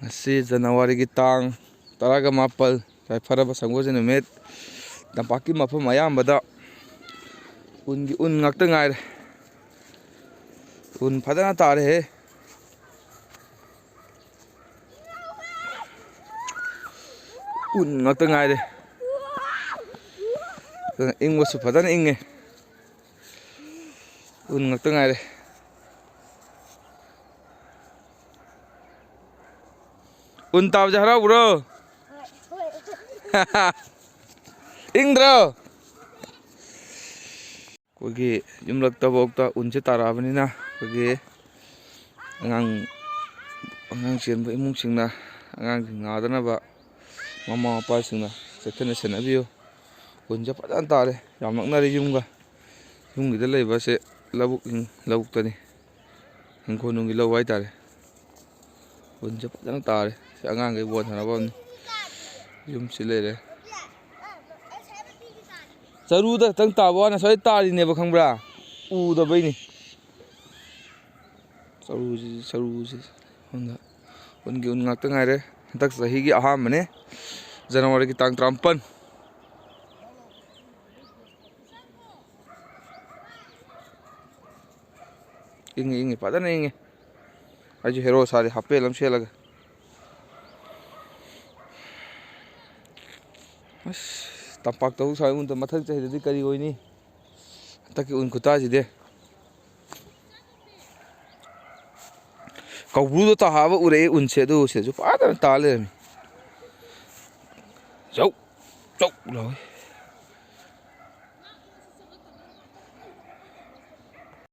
Ngasi January tang 18 yaꯏꯐꯔꯕ ꯁꯒꯣꯜꯁꯦꯟ ꯅꯨꯃꯤꯠ ꯇꯝꯄꯥꯛꯀꯤ ꯃꯐꯝ ꯑꯌꯥꯝꯕꯗ ꯎꯟꯒꯤ ꯎꯟ ꯉꯥꯛꯇ ꯉꯥꯏꯔꯦ. ꯎꯟ ꯐꯖꯅ ꯇꯥꯔꯦꯍꯦ. ꯎꯟ ngakta ngaire. Ingwasu fadana inge. Un ngakta ngaire. Un tabje harau bro. Ingdro. Kogi yumlakta bokta unse tarabnina kogi angang chenba imungsingna angang ngadanaba mama mapa singna sekhana senabiyo. Unse fadana tare yam naknari yumgida leiba se labuktani hingkhonungi lau haitare. Unse fadana tare se angang bol sanabamni yumsi leire. Charuda tang tawana soi tarineba khangbra udabaini charuji honda ungi un ngakta ngaire hantak sahi gi ahambane January ki tang 34 ingi padana ingi aju hero sari hape lam selaga as tampak tau sai un ta mathak chai de kari oini taki un kuta ji de kaubru ta hawa ure un se do se ju padana tale jau jau loi